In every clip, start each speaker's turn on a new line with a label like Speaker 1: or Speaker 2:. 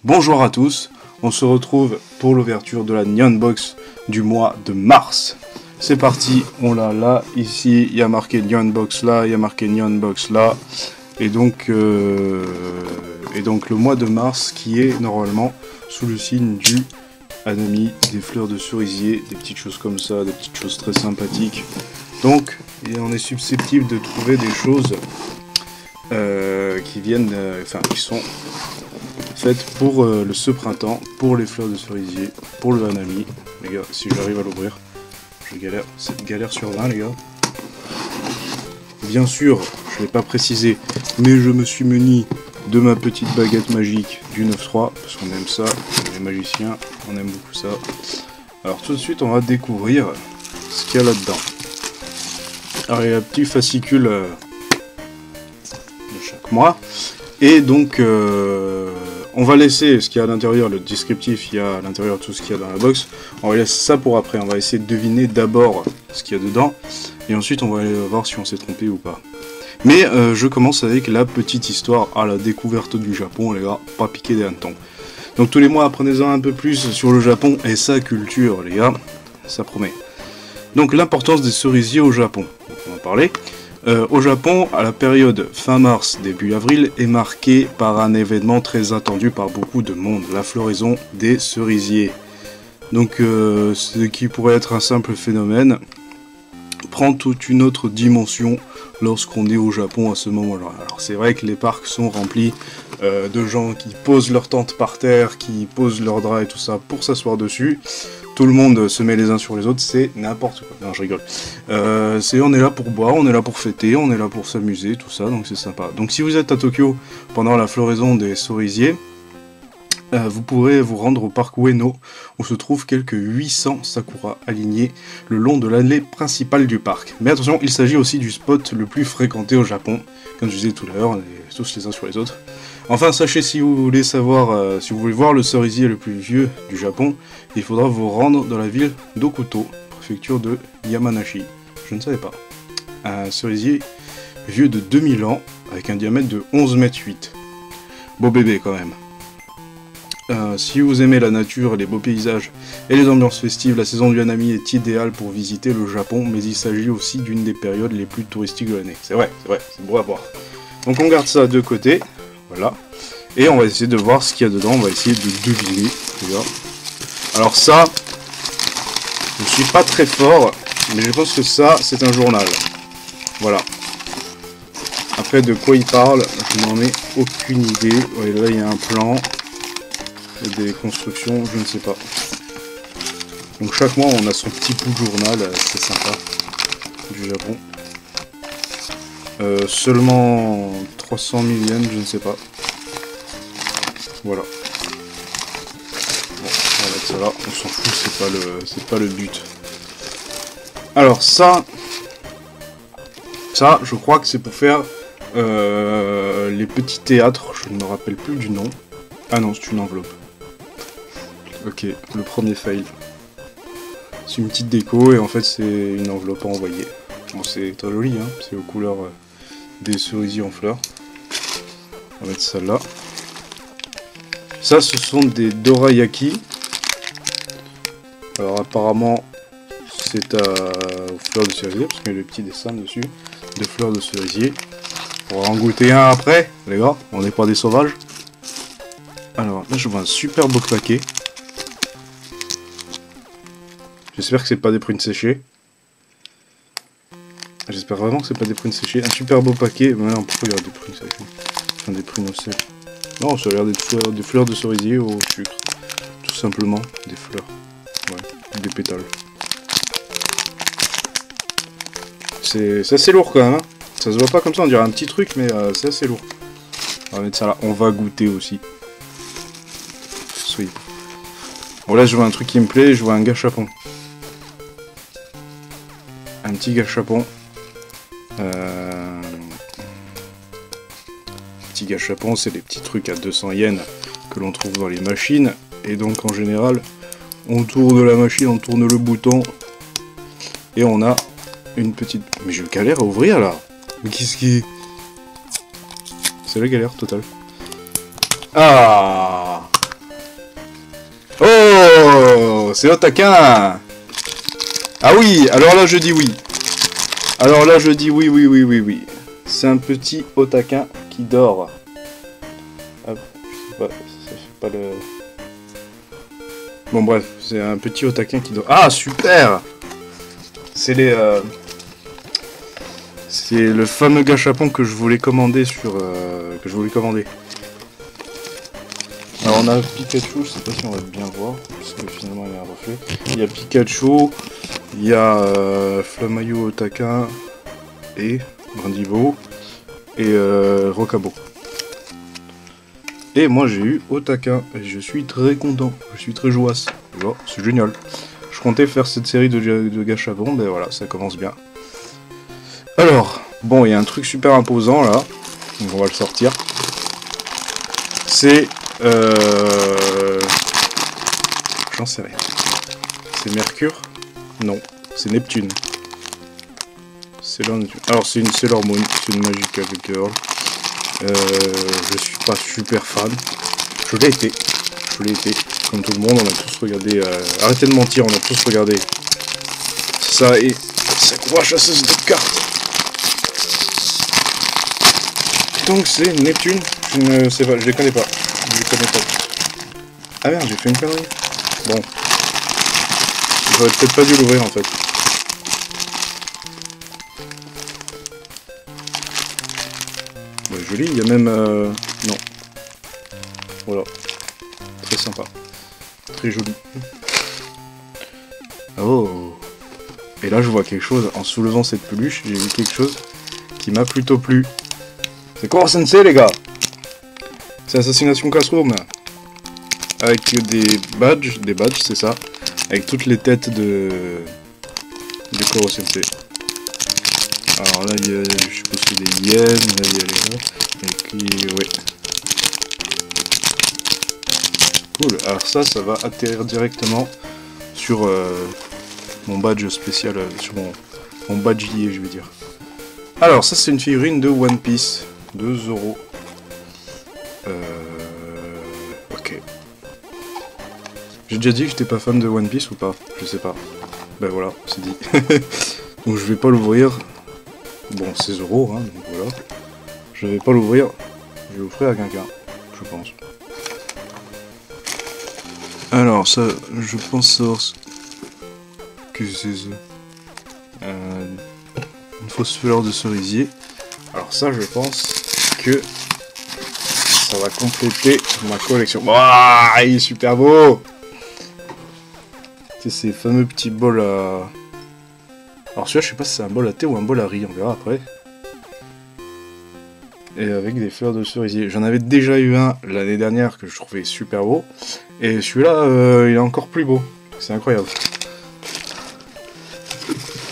Speaker 1: Bonjour à tous, on se retrouve pour l'ouverture de la Neon Box du mois de mars. C'est parti, on l'a là, ici, il y a marqué Neon Box là, il y a marqué Neon Box là. Et donc le mois de mars qui est normalement sous le signe du Hanami, des fleurs de cerisier, des petites choses comme ça, des petites choses très sympathiques. Donc, on est susceptible de trouver des choses qui viennent, qui sont faites pour ce printemps, pour les fleurs de cerisier, pour le Hanami. Les gars, si j'arrive à l'ouvrir, je galère, c'est galère sur 20 les gars. Bien sûr, je ne l'ai pas précisé, mais je me suis muni de ma petite baguette magique du 9-3, parce qu'on aime ça, les magiciens, on aime beaucoup ça. Alors tout de suite, on va découvrir ce qu'il y a là-dedans. Alors il y a un petit fascicule de chaque mois, et donc on va laisser ce qu'il y a à l'intérieur, le descriptif, il y a à l'intérieur tout ce qu'il y a dans la box. On va laisser ça pour après, on va essayer de deviner d'abord ce qu'il y a dedans, et ensuite on va aller voir si on s'est trompé ou pas. Mais je commence avec la petite histoire à la découverte du Japon, les gars, pas piquer des hannetons. Donc tous les mois, apprenez-en un peu plus sur le Japon et sa culture, les gars, ça promet. Donc l'importance des cerisiers au Japon, on va en parler. Au Japon, à la période fin mars, début avril, est marquée par un événement très attendu par beaucoup de monde, la floraison des cerisiers. Donc ce qui pourrait être un simple phénomène, prend toute une autre dimension lorsqu'on est au Japon à ce moment-là. Alors c'est vrai que les parcs sont remplis de gens qui posent leur tente par terre, qui posent leurs draps et tout ça pour s'asseoir dessus. Tout le monde se met les uns sur les autres, c'est n'importe quoi. Non, je rigole. On est là pour boire, on est là pour fêter, on est là pour s'amuser, tout ça, donc c'est sympa. Donc si vous êtes à Tokyo pendant la floraison des cerisiers, vous pourrez vous rendre au parc Ueno, où se trouvent quelques 800 sakura alignés le long de l'allée principale du parc. Mais attention, il s'agit aussi du spot le plus fréquenté au Japon. Comme je disais tout à l'heure, on est tous les uns sur les autres. Enfin, sachez, si vous voulez savoir, si vous voulez voir le cerisier le plus vieux du Japon, il faudra vous rendre dans la ville d'Okuto, préfecture de Yamanashi. Je ne savais pas. Un cerisier vieux de 2000 ans, avec un diamètre de 11,8 m. Beau bébé quand même. Si vous aimez la nature, les beaux paysages et les ambiances festives, la saison du Hanami est idéale pour visiter le Japon, mais il s'agit aussi d'une des périodes les plus touristiques de l'année. C'est vrai, c'est beau à voir. Donc on garde ça de côté, voilà. Et on va essayer de voir ce qu'il y a dedans, on va essayer de deviner, les gars. Alors ça, je ne suis pas très fort, mais je pense que ça, c'est un journal. Voilà. Après, de quoi il parle, je n'en ai aucune idée. Ouais, là, il y a un plan. Des constructions, je ne sais pas. Donc chaque mois on a son petit bout de journal, c'est sympa, du Japon. Seulement 300 000 yens, je ne sais pas. Voilà. Bon, on va mettre ça là, on s'en fout, c'est pas le but. Alors ça je crois que c'est pour faire les petits théâtres, je ne me rappelle plus du nom. Ah non, c'est une enveloppe. Ok, le premier fail. C'est une petite déco et en fait c'est une enveloppe à envoyer. Bon, c'est très joli, hein, c'est aux couleurs des cerisiers en fleurs. On va mettre ça là. Ça, ce sont des dorayaki. Alors apparemment c'est aux fleurs de cerisier, parce qu'il y a le petit dessin dessus, de fleurs de cerisier. On va en goûter un après, les gars, on n'est pas des sauvages. Alors là je vois un super beau paquet. J'espère que c'est pas des prunes séchées. J'espère vraiment que c'est pas des prunes séchées. Un super beau paquet. Mais non, pourquoi il y a des prunes séchées? Enfin des prunes au sel. Non, ça a l'air des fleurs de cerisier au sucre. Tout simplement des fleurs. Ouais, des pétales. C'est assez lourd quand même. Hein, ça se voit pas comme ça, on dirait un petit truc, mais c'est assez lourd. On va mettre ça là. On va goûter aussi. Sweet. Bon là je vois un truc qui me plaît, je vois un gâchapon. Un petit gâchapon. Petit gâchapon, c'est des petits trucs à 200 yens que l'on trouve dans les machines. Et donc en général, on tourne la machine, on tourne le bouton. Et on a une petite... Mais je galère à ouvrir là. Mais qu'est-ce qui... C'est la galère totale. Ah, c'est Otaka. Ah oui, alors là je dis oui. Alors là je dis oui, oui, oui, oui, oui. C'est un petit Otaka qui dort. Hop, je sais pas, ça fait pas le... Bon bref, c'est un petit Otaka qui dort. Ah super. C'est les... C'est le fameux gâchapon que je voulais commander sur... Alors on a Pikachu, je sais pas si on va bien voir, parce que finalement il y a un reflet. Il y a Pikachu, il y a Flamayu Otaka, et Brandibo, et Rokabo. Et moi j'ai eu Otaka, et je suis très content, je suis très joyeux. Oh, c'est génial. Je comptais faire cette série de gâchapons, mais voilà, ça commence bien. Alors, bon, il y a un truc super imposant là, donc on va le sortir. C'est... J'en sais rien. C'est Mercure? Non, c'est Neptune. Sailor Neptune. Alors c'est une Sailor Moon, c'est une Magical Girl. Je suis pas super fan. Je l'ai été. Comme tout le monde, on a tous regardé... Arrêtez de mentir, on a tous regardé. Ça et... Sakura chasseuse de cartes. Donc c'est Neptune. Je ne sais pas, je les connais pas. Ah merde, j'ai fait une connerie. Bon. J'aurais peut-être pas dû l'ouvrir en fait. Bah, joli, il y a même... Non. Voilà. Très sympa. Très joli. Oh. Et là je vois quelque chose, en soulevant cette peluche, j'ai vu quelque chose qui m'a plutôt plu. C'est quoi Sensei les gars? C'est Assassination Classroom. Avec des badges, c'est ça. Avec toutes les têtes de Koro Sensei. Alors là, il y a, je suppose que des hyènes, là il y a les gars. Et qui, ouais. Cool, alors ça va atterrir directement sur mon badge spécial, sur mon badge lié, je veux dire. Alors ça c'est une figurine de One Piece, de Zoro. Ok. J'ai déjà dit que j'étais pas fan de One Piece ou pas? Je sais pas. Ben voilà, c'est dit. Donc je vais pas l'ouvrir. Bon, c'est Zoro, hein, donc voilà. Je vais pas l'ouvrir. Je vais l'offrir à quelqu'un, je pense. Alors ça, je pense savoir que c'est ça. Une fausse fleur de cerisier. Alors ça, je pense que ça va compléter ma collection. Waouh, il est super beau. C'est ces fameux petits bols à... Alors celui-là, je sais pas si c'est un bol à thé ou un bol à riz, on verra après. Et avec des fleurs de cerisier. J'en avais déjà eu un l'année dernière que je trouvais super beau. Et celui-là, il est encore plus beau. C'est incroyable.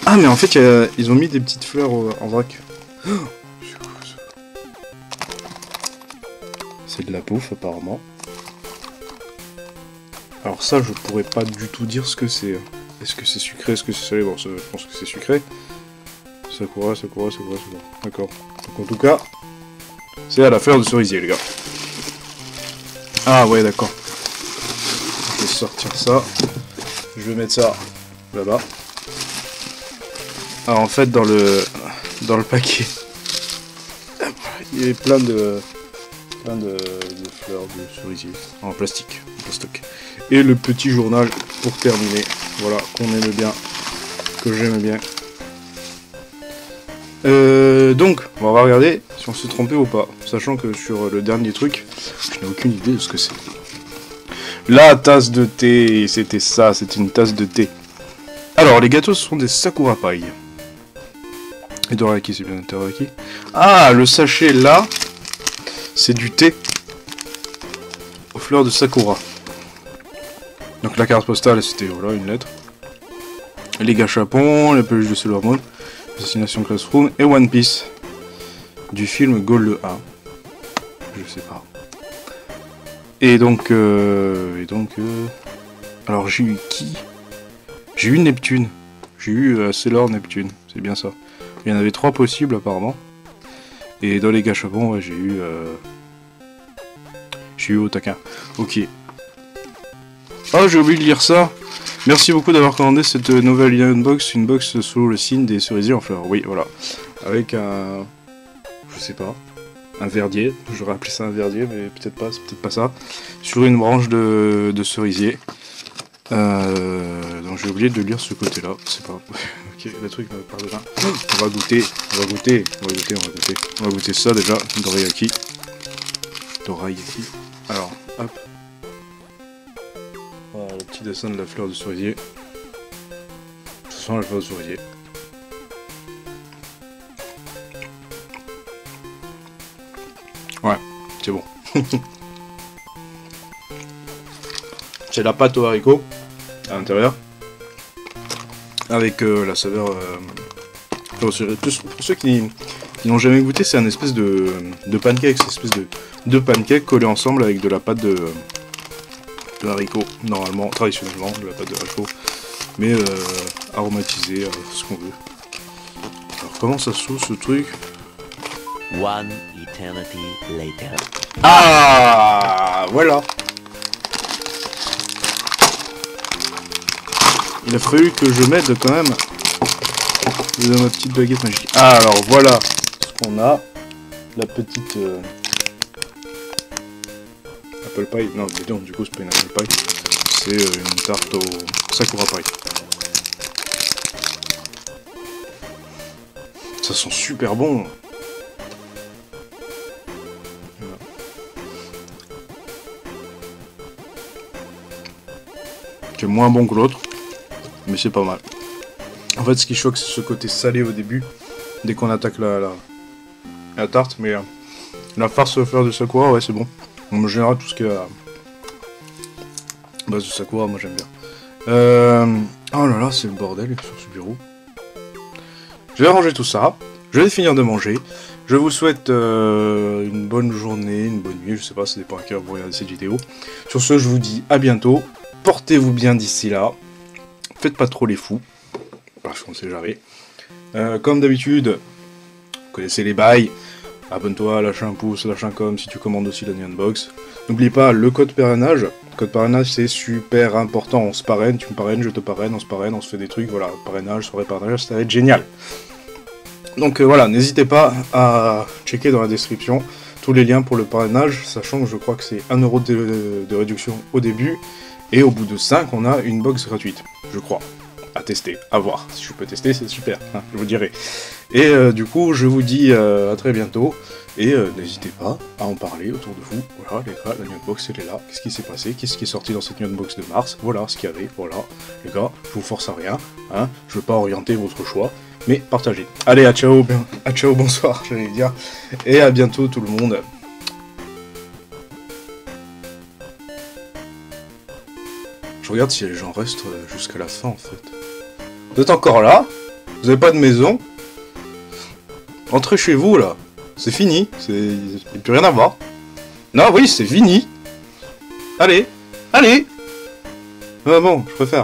Speaker 1: Ah mais en fait, ils ont mis des petites fleurs en vrac. Oh, c'est de la bouffe apparemment. Alors ça, je pourrais pas du tout dire ce que c'est. Est-ce que c'est sucré, est-ce que c'est salé? Bon, je pense que c'est sucré. Sakura. D'accord. Donc en tout cas, c'est à la fleur de cerisier, les gars. Ah ouais, d'accord. Je vais sortir ça. Je vais mettre ça là-bas. Alors en fait, dans le paquet, il y a plein de fleurs de cerisier en plastique, en plastoc. Et le petit journal pour terminer. Voilà, qu'on aime bien, que j'aime bien. Donc, on va regarder si on s'est trompé ou pas. Sachant que sur le dernier truc, je n'ai aucune idée de ce que c'est. La tasse de thé, c'était ça, c'était une tasse de thé. Alors, les gâteaux, ce sont des Sakura Pie. Et Doraki, c'est bien Doraki. Ah, le sachet là, c'est du thé aux fleurs de Sakura. Donc la carte postale, c'était voilà, une lettre. Les gâchapons, les peluches de Sailor Moon, Assassination Classroom et One Piece. Du film Goal le 1. Je sais pas. Et donc... alors j'ai eu qui? J'ai eu Neptune. J'ai eu Sailor Neptune. C'est bien ça. Il y en avait 3 possibles apparemment. Et dans les gâchapons, ouais, j'ai eu... Otaka. Ok. Oh, j'ai oublié de lire ça. Merci beaucoup d'avoir commandé cette nouvelle unbox, une box sous le signe des cerisiers en fleurs. Oui, voilà. Avec un... je sais pas. Un verdier. J'aurais appelé ça un verdier, mais peut-être pas, c'est peut-être pas ça. Sur une branche de cerisier. Donc j'ai oublié de lire ce côté-là. C'est pas... ok, le truc par dedans. On va goûter, on va goûter, on va goûter, on va goûter. On va goûter ça déjà, dorayaki. Dorayaki. Alors, hop. Voilà, le petit dessin de la fleur de cerisier. Ça sent la fleur de cerisier. Ouais, c'est bon. C'est la pâte au haricot à l'intérieur. Avec la saveur... pour ceux qui n'ont jamais goûté, c'est un espèce de pancake. C'est une espèce de pancake collé ensemble avec de la pâte de haricot. Normalement, traditionnellement, de la pâte de haricot. Mais aromatisée, ce qu'on veut. Alors comment ça se ce truc?
Speaker 2: One eternity later.
Speaker 1: Ah, voilà. Il a fallu que je m'aide quand même de ma petite baguette magique. Ah, alors voilà ce qu'on a. La petite apple pie. Non, mais non, du coup c'est pas une apple pie. C'est une tarte au sakura pie. Ça sent super bon. C'est moins bon que l'autre, mais c'est pas mal. En fait, ce qui choque, c'est ce côté salé au début, dès qu'on attaque la tarte, mais la farce fleur de sakura, ouais, c'est bon. En général, tout ce qui est à base de sakura, moi j'aime bien. Oh là là, c'est le bordel sur ce bureau. Je vais ranger tout ça, je vais finir de manger. Je vous souhaite une bonne journée, une bonne nuit, je sais pas, ça dépend à quelle heure vous regardez cette vidéo. Sur ce, je vous dis à bientôt. Portez-vous bien d'ici là. Faites pas trop les fous. Parce qu'on sait jamais. Comme d'habitude, vous connaissez les bails. Abonne-toi, lâche un pouce, lâche un com si tu commandes aussi la Unbox. N'oublie pas le code parrainage. Le code parrainage, c'est super important. On se parraine, tu me parraines, je te parraine, on se fait des trucs. Voilà, parrainage, soirée parrainage, ça va être génial. Donc voilà, n'hésitez pas à checker dans la description tous les liens pour le parrainage, sachant que je crois que c'est 1 € de réduction au début. Et au bout de 5, on a une box gratuite, je crois. À tester, à voir. Si je peux tester, c'est super, hein, je vous dirai. Et du coup, je vous dis à très bientôt. Et n'hésitez pas à en parler autour de vous. Voilà, les gars, la Newbox, elle est là. Qu'est-ce qui s'est passé? Qu'est-ce qui est sorti dans cette Newbox de mars? Voilà ce qu'il y avait. Voilà, les gars, je vous force à rien. Hein, je veux pas orienter votre choix, mais partagez. Allez, à ciao, bonsoir, j'allais dire. Et à bientôt, tout le monde. Je regarde si les gens restent jusqu'à la fin en fait. Vous êtes encore là? Vous avez pas de maison? Entrez chez vous là. C'est fini. Il n'y a plus rien à voir. Non, oui, c'est fini. Allez. Allez. Ah bon, je préfère.